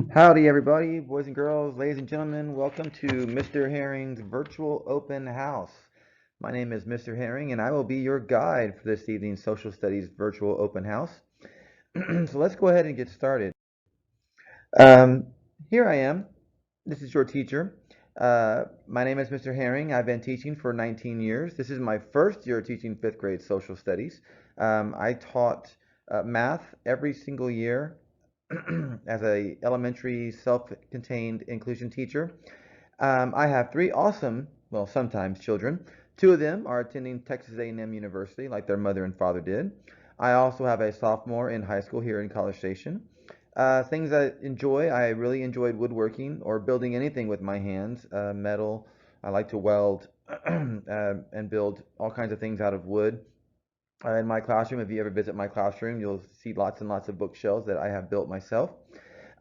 Howdy, everybody, boys and girls, ladies and gentlemen. Welcome to Mr. Herring's virtual open house. My name is Mr. Herring, and I will be your guide for this evening's social studies virtual open house. So let's go ahead and get started. Um, Here I am. This is your teacher. My name is Mr. Herring. I've been teaching for 19 years. This is my first year teaching fifth grade social studies. I taught math every single year as a elementary self-contained inclusion teacher. I have three awesome, well, sometimes children. Two of them are attending Texas A&M University, like their mother and father did. I also have a sophomore in high school here in College Station. Things I enjoy, I really enjoyed woodworking or building anything with my hands, metal. I like to weld and build all kinds of things out of wood. In my classroom, if you ever visit my classroom, you'll see lots and lots of bookshelves that I have built myself.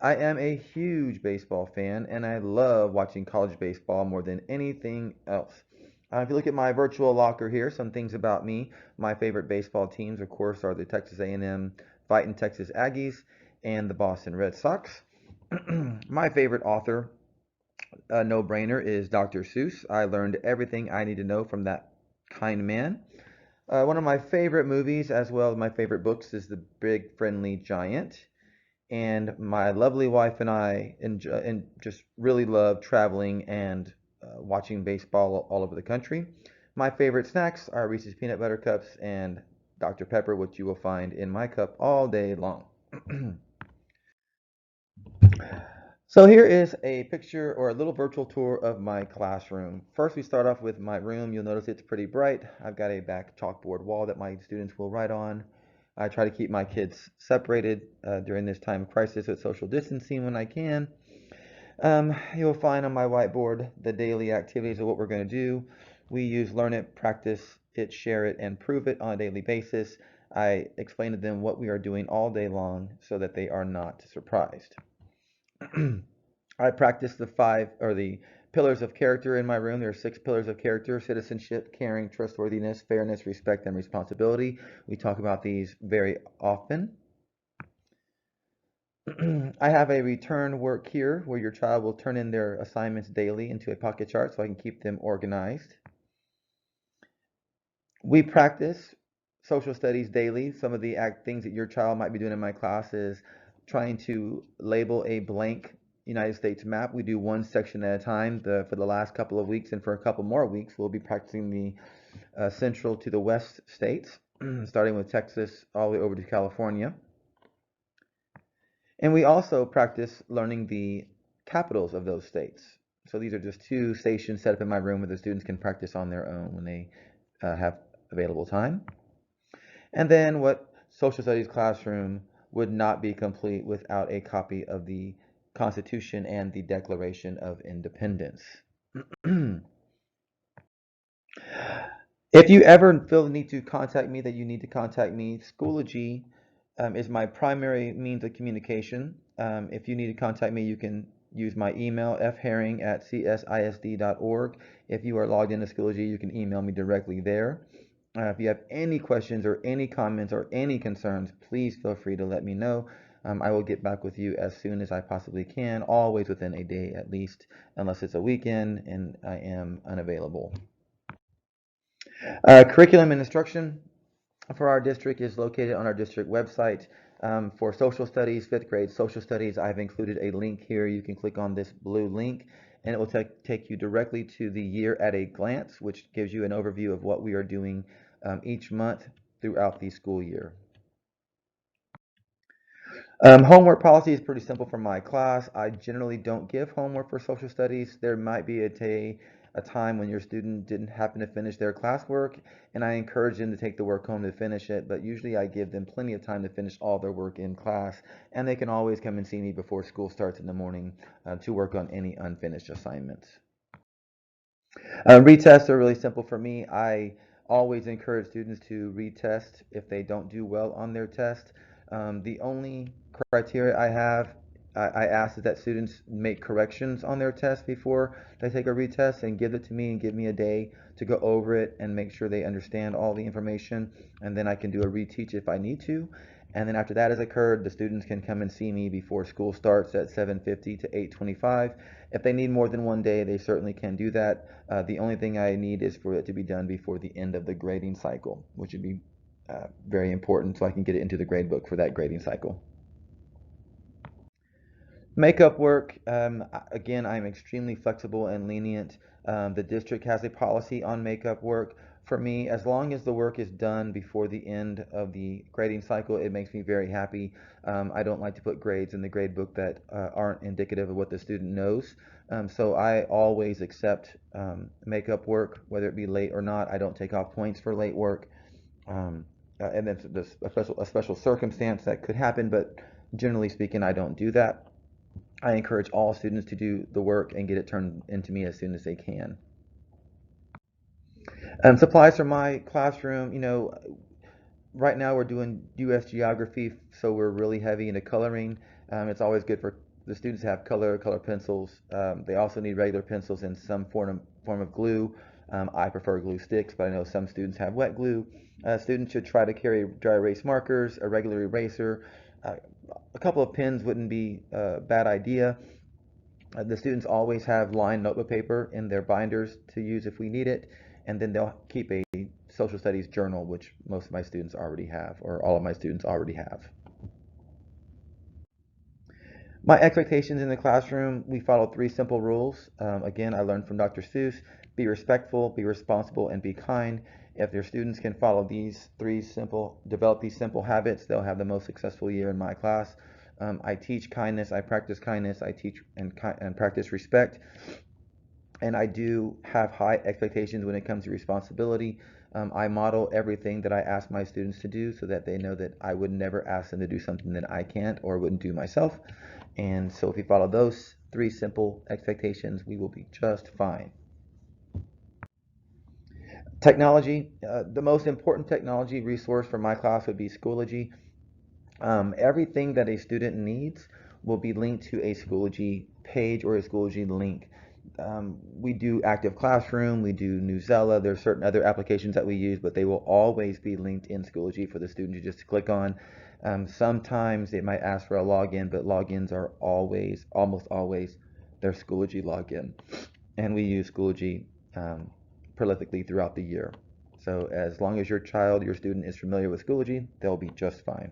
I am a huge baseball fan, and I love watching college baseball more than anything else. If you look at my virtual locker here, some things about me. My favorite baseball teams, of course, are the Texas A&M Fighting Texas Aggies and the Boston Red Sox. My favorite author, a no-brainer, is Dr. Seuss. I learned everything I need to know from that kind man. One of my favorite movies, as well as my favorite books, is The Big Friendly Giant. And my lovely wife and I enjoy, and just really love traveling and watching baseball all over the country. My favorite snacks are Reese's Peanut Butter Cups and Dr. Pepper, which you will find in my cup all day long. So here is a picture or a little virtual tour of my classroom. First, we start off with my room. You'll notice it's pretty bright. I've got a back chalkboard wall that my students will write on. I try to keep my kids separated during this time of crisis with social distancing when I can. You'll find on my whiteboard the daily activities of what we're going to do. We use Learn It, Practice It, Share It, and Prove It on a daily basis. I explain to them what we are doing all day long so that they are not surprised. I practice the pillars of character in my room. There are 6 pillars of character: citizenship, caring, trustworthiness, fairness, respect, and responsibility. We talk about these very often. I have a return work here where your child will turn in their assignments daily into a pocket chart so I can keep them organized. We practice social studies daily. Some of the things that your child might be doing in my class is trying to label a blank United States map. We do one section at a time for the last couple of weeks, and for a couple more weeks, we'll be practicing the central to the west states, starting with Texas all the way over to California. And we also practice learning the capitals of those states. So these are just 2 stations set up in my room where the students can practice on their own when they have available time. And then what social studies classroom would not be complete without a copy of the Constitution and the Declaration of Independence. If you ever feel the need to contact me, that you need to contact me, Schoology is my primary means of communication. If you need to contact me, you can use my email, fherring@csisd.org. If you are logged into Schoology, you can email me directly there. If you have any questions or any comments or any concerns, please feel free to let me know. I will get back with you as soon as I possibly can, always within a day at least, unless it's a weekend and I am unavailable. Curriculum and instruction for our district is located on our district website. For social studies, fifth grade social studies, I've included a link here. You can click on this blue link and it will take you directly to the year at a glance, which gives you an overview of what we are doing each month throughout the school year. Homework policy is pretty simple for my class. I generally don't give homework for social studies. There might be a time when your student didn't happen to finish their classwork, and I encourage them to take the work home to finish it, but usually I give them plenty of time to finish all their work in class, and they can always come and see me before school starts in the morning to work on any unfinished assignments. Retests are really simple for me. I always encourage students to retest if they don't do well on their test. The only criteria I ask is that students make corrections on their test before they take a retest and give it to me and give me a day to go over it and make sure they understand all the information, and then I can do a reteach if I need to. And then after that has occurred, the students can come and see me before school starts at 7:50 to 8:25. If they need more than one day, they certainly can do that. The only thing I need is for it to be done before the end of the grading cycle, which would be very important so I can get it into the grade book for that grading cycle. Makeup work, again, I'm extremely flexible and lenient. The district has a policy on makeup work. For me, as long as the work is done before the end of the grading cycle, it makes me very happy. I don't like to put grades in the grade book that aren't indicative of what the student knows. So I always accept makeup work, whether it be late or not. I don't take off points for late work. And then there's a special circumstance that could happen, but generally speaking, I don't do that. I encourage all students to do the work and get it turned into me as soon as they can. Supplies for my classroom, right now we're doing U.S. geography, so we're really heavy into coloring. It's always good for the students to have color pencils. They also need regular pencils and some form of glue. I prefer glue sticks, but I know some students have wet glue. Students should try to carry dry erase markers, a regular eraser. Uh, a couple of pens wouldn't be a bad idea. The students always have lined notebook paper in their binders to use if we need it, and then they'll keep a social studies journal, which most of my students already have, or all of my students already have. My expectations in the classroom, we follow three simple rules. Again, I learned from Dr. Seuss: be respectful, be responsible, and be kind. If your students can follow develop these simple habits, they'll have the most successful year in my class. I teach kindness, I practice kindness, I teach and practice respect, and I do have high expectations when it comes to responsibility. I model everything that I ask my students to do so that they know that I would never ask them to do something that I can't or wouldn't do myself. And so if we follow those three simple expectations, we will be just fine. Technology, the most important technology resource for my class would be Schoology. Everything that a student needs will be linked to a Schoology page or a Schoology link. We do Active Classroom, we do Newsela, there's certain other applications that we use, but they will always be linked in Schoology for the student to just click on. Sometimes it might ask for a login, but logins are almost always, their Schoology login. And we use Schoology prolifically throughout the year. So as long as your student is familiar with Schoology, they'll be just fine.